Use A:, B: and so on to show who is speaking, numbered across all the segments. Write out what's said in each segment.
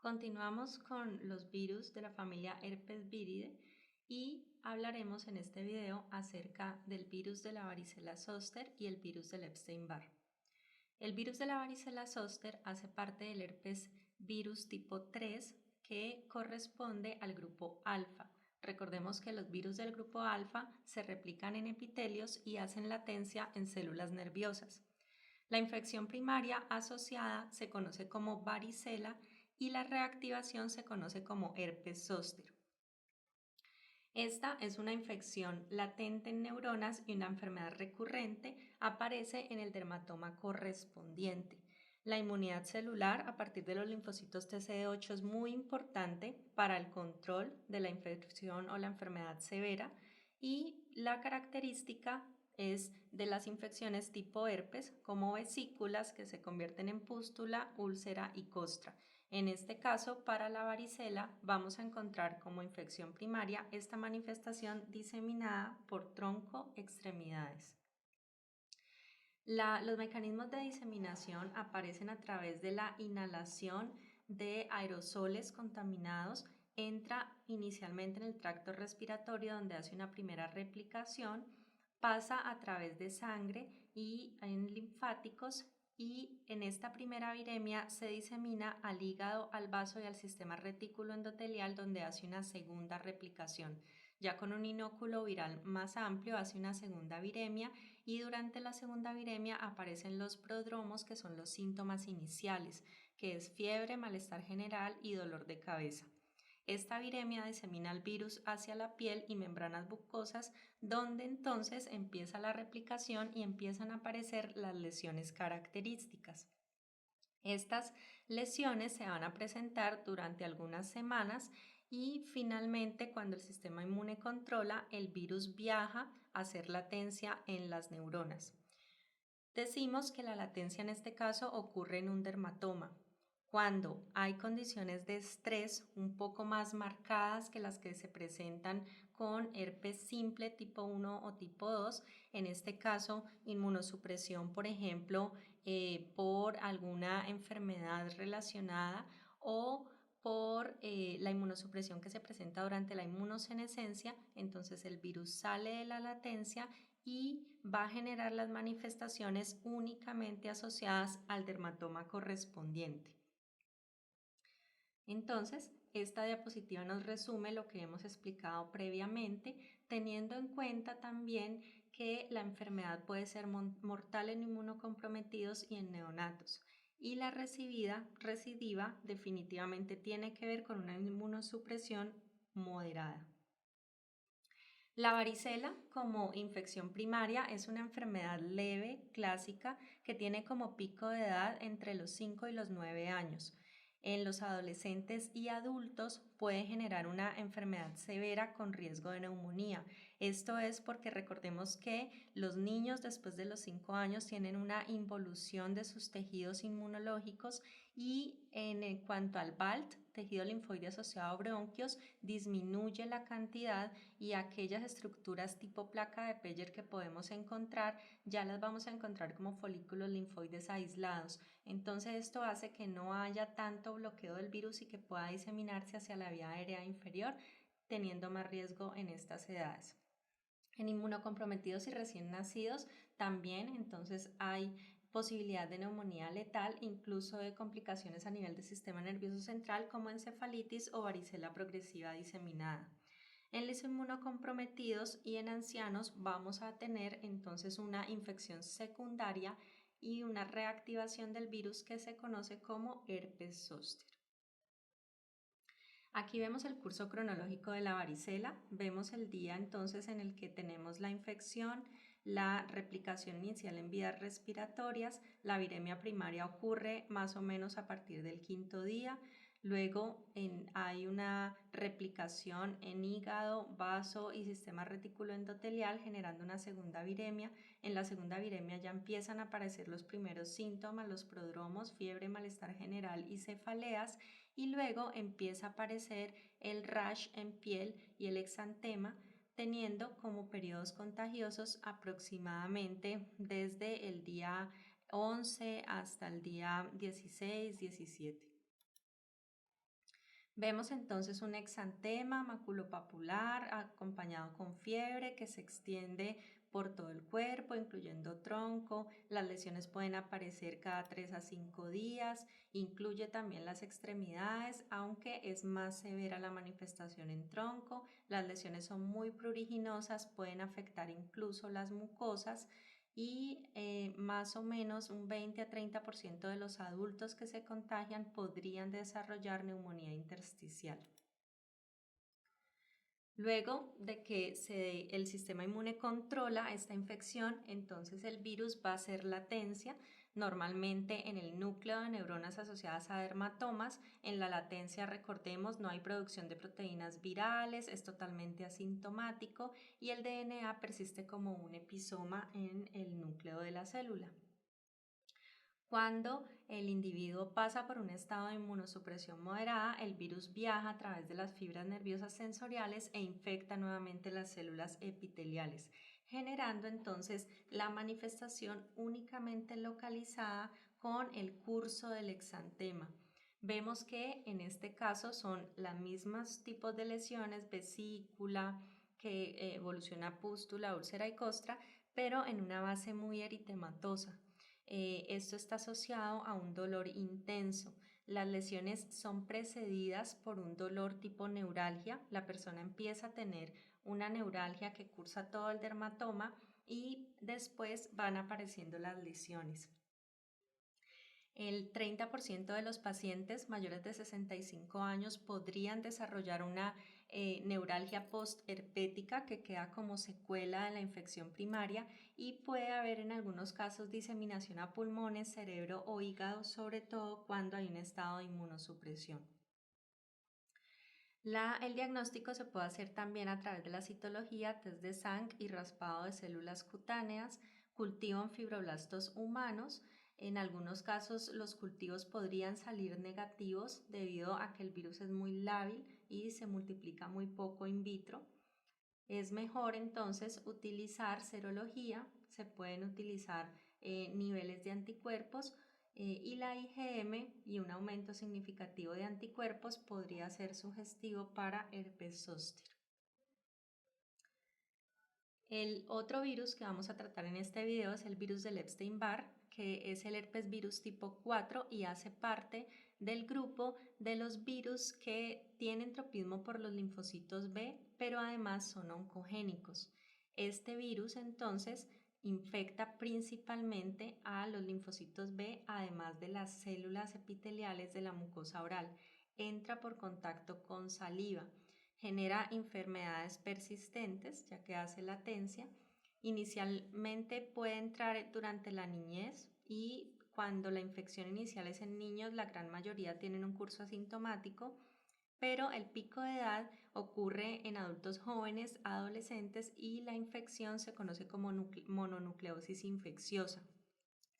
A: Continuamos con los virus de la familia Herpesviridae y hablaremos en este video acerca del virus de la varicela zoster y el virus del Epstein-Barr. El virus de la varicela zoster hace parte del herpes virus tipo 3 que corresponde al grupo alfa. Recordemos que los virus del grupo alfa se replican en epitelios y hacen latencia en células nerviosas. La infección primaria asociada se conoce como varicela y la reactivación se conoce como herpes zóster. Esta es una infección latente en neuronas y una enfermedad recurrente aparece en el dermatoma correspondiente. La inmunidad celular a partir de los linfocitos TCD8 es muy importante para el control de la infección o la enfermedad severa y la característica es de las infecciones tipo herpes como vesículas que se convierten en pústula, úlcera y costra. En este caso, para la varicela, vamos a encontrar como infección primaria esta manifestación diseminada por tronco, extremidades. Los mecanismos de diseminación aparecen a través de la inhalación de aerosoles contaminados. Entra inicialmente en el tracto respiratorio donde hace una primera replicación, pasa a través de sangre y en linfáticos y en esta primera viremia se disemina al hígado, al vaso y al sistema retículo endotelial donde hace una segunda replicación. Ya con un inóculo viral más amplio hace una segunda viremia y durante la segunda viremia aparecen los prodromos que son los síntomas iniciales, que es fiebre, malestar general y dolor de cabeza. Esta viremia disemina el virus hacia la piel y membranas mucosas, donde entonces empieza la replicación y empiezan a aparecer las lesiones características. Estas lesiones se van a presentar durante algunas semanas y finalmente cuando el sistema inmune controla, el virus viaja a hacer latencia en las neuronas. Decimos que la latencia en este caso ocurre en un dermatoma, cuando hay condiciones de estrés un poco más marcadas que las que se presentan con herpes simple tipo 1 o tipo 2, en este caso inmunosupresión, por ejemplo, por alguna enfermedad relacionada o por la inmunosupresión que se presenta durante la inmunosenescencia, entonces el virus sale de la latencia y va a generar las manifestaciones únicamente asociadas al dermatoma correspondiente. Entonces, esta diapositiva nos resume lo que hemos explicado previamente, teniendo en cuenta también que la enfermedad puede ser mortal en inmunocomprometidos y en neonatos. Y la recidiva definitivamente tiene que ver con una inmunosupresión moderada. La varicela como infección primaria es una enfermedad leve, clásica, que tiene como pico de edad entre los 5 y los 9 años. En los adolescentes y adultos puede generar una enfermedad severa con riesgo de neumonía. Esto es porque recordemos que los niños después de los 5 años tienen una involución de sus tejidos inmunológicos y en cuanto al BALT, tejido linfoide asociado a bronquios, disminuye la cantidad y aquellas estructuras tipo placa de Peyer que podemos encontrar, ya las vamos a encontrar como folículos linfoides aislados. Entonces esto hace que no haya tanto bloqueo del virus y que pueda diseminarse hacia la vía aérea inferior, teniendo más riesgo en estas edades. En inmunocomprometidos y recién nacidos también entonces hay posibilidad de neumonía letal, incluso de complicaciones a nivel del sistema nervioso central como encefalitis o varicela progresiva diseminada. En los inmunocomprometidos y en ancianos vamos a tener entonces una infección secundaria y una reactivación del virus que se conoce como herpes zóster. Aquí vemos el curso cronológico de la varicela, vemos el día entonces en el que tenemos la infección, la replicación inicial en vías respiratorias, la viremia primaria ocurre más o menos a partir del quinto día, luego hay una replicación en hígado, vaso y sistema retículo endotelial generando una segunda viremia. En la segunda viremia ya empiezan a aparecer los primeros síntomas, los prodromos, fiebre, malestar general y cefaleas y luego empieza a aparecer el rash en piel y el exantema, teniendo como periodos contagiosos aproximadamente desde el día 11 hasta el día 16-17. Vemos entonces un exantema maculopapular acompañado con fiebre que se extiende por todo el cuerpo, incluyendo tronco. Las lesiones pueden aparecer cada 3 a 5 días, incluye también las extremidades, aunque es más severa la manifestación en tronco. Las lesiones son muy pruriginosas, pueden afectar incluso las mucosas y más o menos un 20 a 30% de los adultos que se contagian podrían desarrollar neumonía intersticial. Luego de que el sistema inmune controla esta infección, entonces el virus va a hacer latencia, normalmente en el núcleo de neuronas asociadas a dermatomas. En la latencia, recordemos, no hay producción de proteínas virales, es totalmente asintomático y el DNA persiste como un episoma en el núcleo de la célula. Cuando el individuo pasa por un estado de inmunosupresión moderada, el virus viaja a través de las fibras nerviosas sensoriales e infecta nuevamente las células epiteliales, generando entonces la manifestación únicamente localizada con el curso del exantema. Vemos que en este caso son los mismos tipos de lesiones, vesícula, que evoluciona a pústula, úlcera y costra, pero en una base muy eritematosa. Esto está asociado a un dolor intenso. Las lesiones son precedidas por un dolor tipo neuralgia. La persona empieza a tener una neuralgia que cursa todo el dermatoma y después van apareciendo las lesiones. El 30% de los pacientes mayores de 65 años podrían desarrollar una neuralgia postherpética que queda como secuela de la infección primaria y puede haber en algunos casos diseminación a pulmones, cerebro o hígado, sobre todo cuando hay un estado de inmunosupresión. El diagnóstico se puede hacer también a través de la citología, test de sangre y raspado de células cutáneas, cultivo en fibroblastos humanos. En algunos casos los cultivos podrían salir negativos debido a que el virus es muy lábil y se multiplica muy poco in vitro. Es mejor entonces utilizar serología, se pueden utilizar niveles de anticuerpos y la IgM y un aumento significativo de anticuerpos podría ser sugestivo para herpes zóster. El otro virus que vamos a tratar en este video es el virus del Epstein-Barr, que es el herpes virus tipo 4 y hace parte del grupo de los virus que tienen tropismo por los linfocitos B, pero además son oncogénicos. Este virus entonces infecta principalmente a los linfocitos B, además de las células epiteliales de la mucosa oral. Entra por contacto con saliva. Genera enfermedades persistentes, ya que hace latencia. Inicialmente puede entrar durante la niñez y cuando la infección inicial es en niños, la gran mayoría tienen un curso asintomático, pero el pico de edad ocurre en adultos jóvenes, adolescentes y la infección se conoce como mononucleosis infecciosa.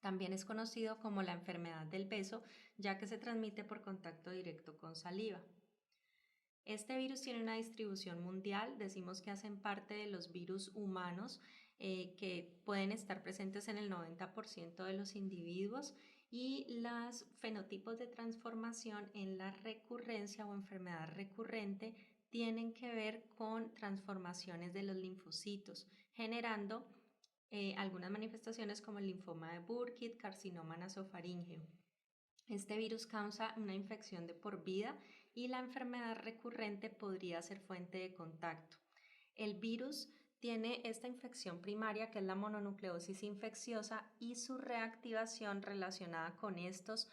A: También es conocido como la enfermedad del beso, ya que se transmite por contacto directo con saliva. Este virus tiene una distribución mundial, decimos que hacen parte de los virus humanos que pueden estar presentes en el 90% de los individuos y los fenotipos de transformación en la recurrencia o enfermedad recurrente tienen que ver con transformaciones de los linfocitos, generando algunas manifestaciones como el linfoma de Burkitt, carcinoma nasofaríngeo. Este virus causa una infección de por vida y la enfermedad recurrente podría ser fuente de contacto. El virus tiene esta infección primaria que es la mononucleosis infecciosa y su reactivación relacionada con estos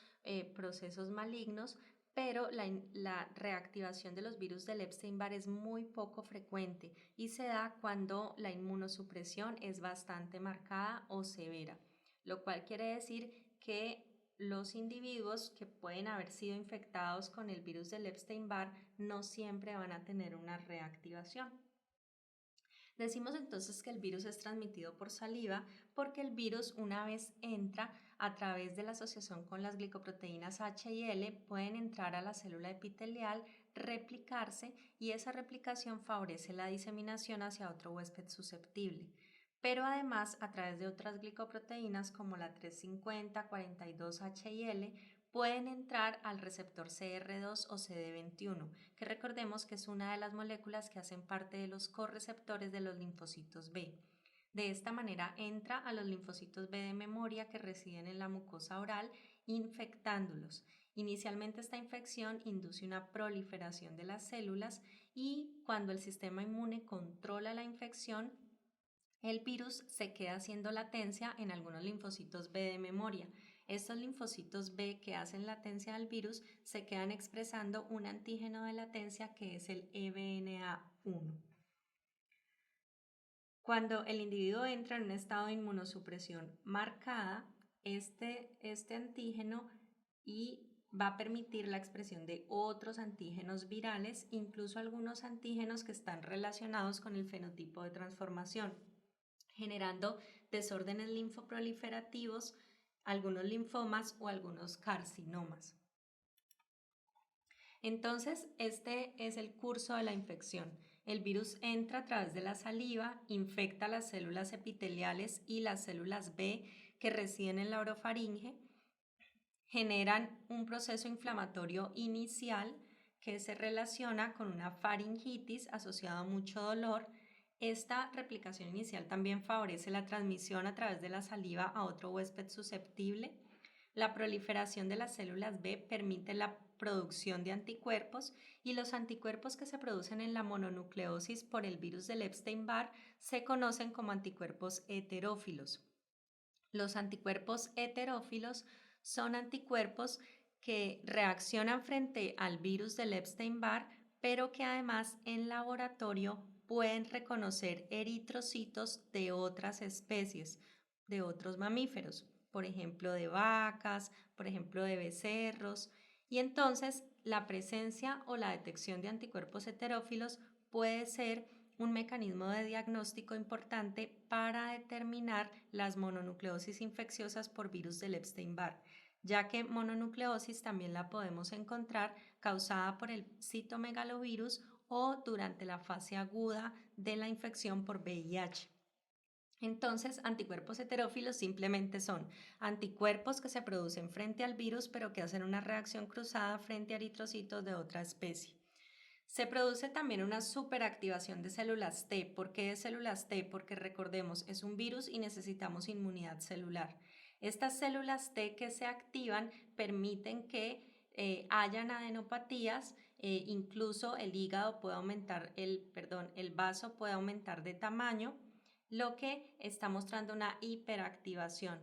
A: procesos malignos, pero la reactivación de los virus del Epstein-Barr es muy poco frecuente y se da cuando la inmunosupresión es bastante marcada o severa, lo cual quiere decir que los individuos que pueden haber sido infectados con el virus del Epstein-Barr no siempre van a tener una reactivación. Decimos entonces que el virus es transmitido por saliva porque el virus, una vez entra a través de la asociación con las glicoproteínas H y L, pueden entrar a la célula epitelial, replicarse y esa replicación favorece la diseminación hacia otro huésped susceptible. Pero además, a través de otras glicoproteínas como la 350, 42H y L, pueden entrar al receptor CR2 o CD21, que recordemos que es una de las moléculas que hacen parte de los correceptores de los linfocitos B. De esta manera entra a los linfocitos B de memoria que residen en la mucosa oral, infectándolos. Inicialmente esta infección induce una proliferación de las células y cuando el sistema inmune controla la infección, el virus se queda haciendo latencia en algunos linfocitos B de memoria. Estos linfocitos B que hacen latencia al virus se quedan expresando un antígeno de latencia que es el EBNA1. Cuando el individuo entra en un estado de inmunosupresión marcada, este antígeno va a permitir la expresión de otros antígenos virales, incluso algunos antígenos que están relacionados con el fenotipo de transformación, generando desórdenes linfoproliferativos, algunos linfomas o algunos carcinomas. Entonces, este es el curso de la infección. El virus entra a través de la saliva, infecta las células epiteliales y las células B que residen en la orofaringe, generan un proceso inflamatorio inicial que se relaciona con una faringitis asociada a mucho dolor. Esta replicación inicial también favorece la transmisión a través de la saliva a otro huésped susceptible. La proliferación de las células B permite la producción de anticuerpos y los anticuerpos que se producen en la mononucleosis por el virus del Epstein-Barr se conocen como anticuerpos heterófilos. Los anticuerpos heterófilos son anticuerpos que reaccionan frente al virus del Epstein-Barr, pero que además en laboratorio pueden reconocer eritrocitos de otras especies, de otros mamíferos, por ejemplo de vacas, por ejemplo de becerros, y entonces la presencia o la detección de anticuerpos heterófilos puede ser un mecanismo de diagnóstico importante para determinar las mononucleosis infecciosas por virus del Epstein-Barr, ya que mononucleosis también la podemos encontrar causada por el citomegalovirus o durante la fase aguda de la infección por VIH. Entonces, anticuerpos heterófilos simplemente son anticuerpos que se producen frente al virus, pero que hacen una reacción cruzada frente a eritrocitos de otra especie. Se produce también una superactivación de células T. ¿Por qué de células T? Porque recordemos, es un virus y necesitamos inmunidad celular. Estas células T que se activan permiten que hayan adenopatías, incluso el hígado puede aumentar, el vaso puede aumentar de tamaño, lo que está mostrando una hiperactivación.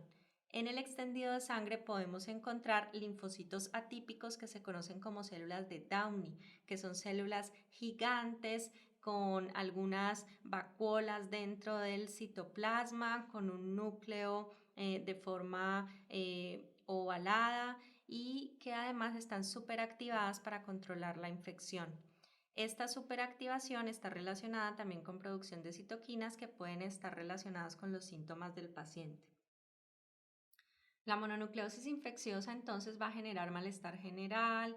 A: En el extendido de sangre podemos encontrar linfocitos atípicos que se conocen como células de Downey, que son células gigantes con algunas vacuolas dentro del citoplasma, con un núcleo de forma ovalada y que además están superactivadas para controlar la infección. Esta superactivación está relacionada también con producción de citoquinas que pueden estar relacionadas con los síntomas del paciente. La mononucleosis infecciosa entonces va a generar malestar general,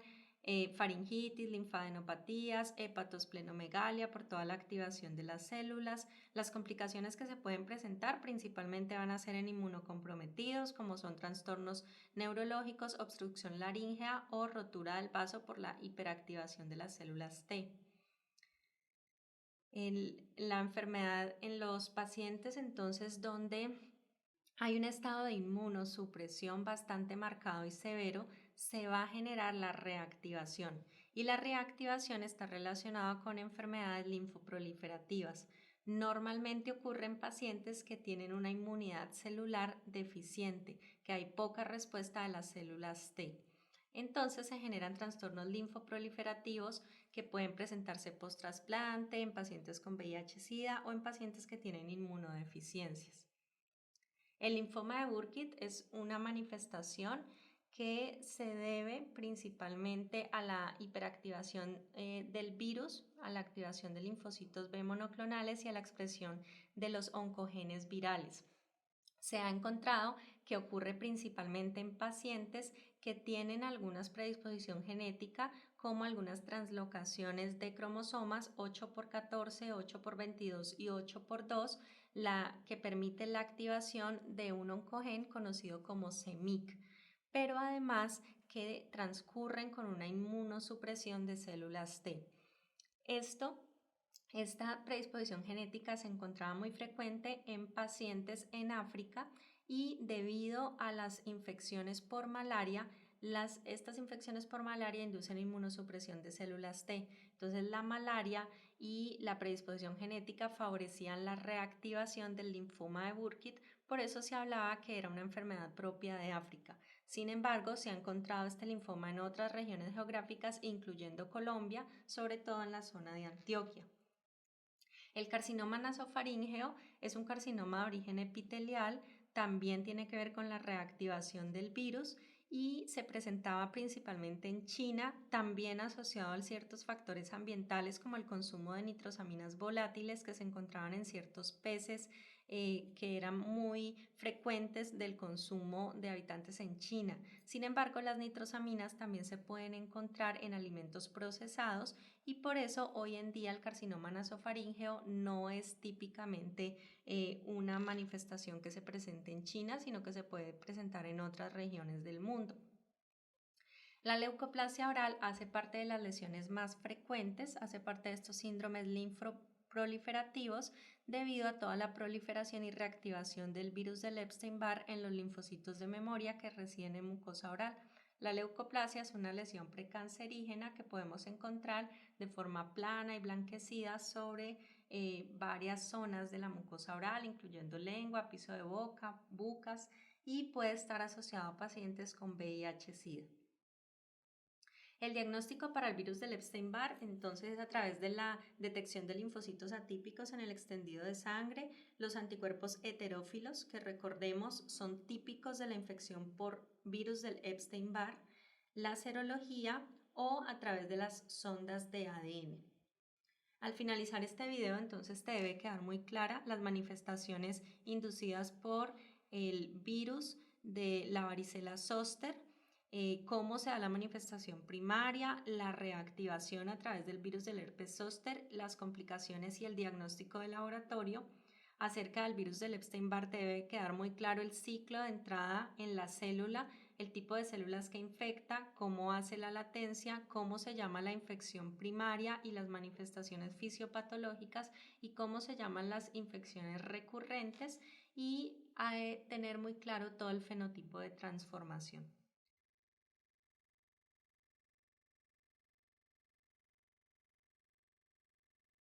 A: faringitis, linfadenopatías, hepatosplenomegalia por toda la activación de las células. Las complicaciones que se pueden presentar principalmente van a ser en inmunocomprometidos, como son trastornos neurológicos, obstrucción laríngea o rotura del vaso por la hiperactivación de las células T. La enfermedad en los pacientes entonces donde hay un estado de inmunosupresión bastante marcado y severo, se va a generar la reactivación y la reactivación está relacionada con enfermedades linfoproliferativas. Normalmente ocurre en pacientes que tienen una inmunidad celular deficiente, que hay poca respuesta de las células T. Entonces se generan trastornos linfoproliferativos que pueden presentarse post-trasplante en pacientes con VIH-Sida o en pacientes que tienen inmunodeficiencias. El linfoma de Burkitt es una manifestación que se debe principalmente a la hiperactivación del virus, a la activación de linfocitos B monoclonales y a la expresión de los oncogenes virales. Se ha encontrado que ocurre principalmente en pacientes que tienen alguna predisposición genética, como algunas translocaciones de cromosomas 8x14, 8x22 y 8x2, que permite la activación de un oncogen conocido como CEMIC. pero además que transcurren con una inmunosupresión de células T. Esta predisposición genética se encontraba muy frecuente en pacientes en África y debido a las infecciones por malaria, estas infecciones por malaria inducen inmunosupresión de células T. Entonces la malaria y la predisposición genética favorecían la reactivación del linfoma de Burkitt, por eso se hablaba que era una enfermedad propia de África. Sin embargo, se ha encontrado este linfoma en otras regiones geográficas, incluyendo Colombia, sobre todo en la zona de Antioquia. El carcinoma nasofaríngeo es un carcinoma de origen epitelial, también tiene que ver con la reactivación del virus y se presentaba principalmente en China, también asociado a ciertos factores ambientales como el consumo de nitrosaminas volátiles que se encontraban en ciertos peces que eran muy frecuentes del consumo de habitantes en China. Sin embargo, las nitrosaminas también se pueden encontrar en alimentos procesados y por eso hoy en día el carcinoma nasofaríngeo no es típicamente una manifestación que se presente en China, sino que se puede presentar en otras regiones del mundo. La leucoplasia oral hace parte de las lesiones más frecuentes, hace parte de estos síndromes linfoproliferativos debido a toda la proliferación y reactivación del virus del Epstein-Barr en los linfocitos de memoria que residen en mucosa oral. La leucoplasia es una lesión precancerígena que podemos encontrar de forma plana y blanquecida sobre varias zonas de la mucosa oral, incluyendo lengua, piso de boca, bucas, y puede estar asociado a pacientes con VIH-Sida. El diagnóstico para el virus del Epstein-Barr, entonces, es a través de la detección de linfocitos atípicos en el extendido de sangre, los anticuerpos heterófilos, que recordemos son típicos de la infección por virus del Epstein-Barr, la serología o a través de las sondas de ADN. Al finalizar este video, entonces te debe quedar muy clara las manifestaciones inducidas por el virus de la varicela zoster, cómo se da la manifestación primaria, la reactivación a través del virus del herpes zóster, las complicaciones y el diagnóstico de laboratorio. Acerca del virus del Epstein-Barr debe quedar muy claro el ciclo de entrada en la célula, el tipo de células que infecta, cómo hace la latencia, cómo se llama la infección primaria y las manifestaciones fisiopatológicas y cómo se llaman las infecciones recurrentes y tener muy claro todo el fenotipo de transformación.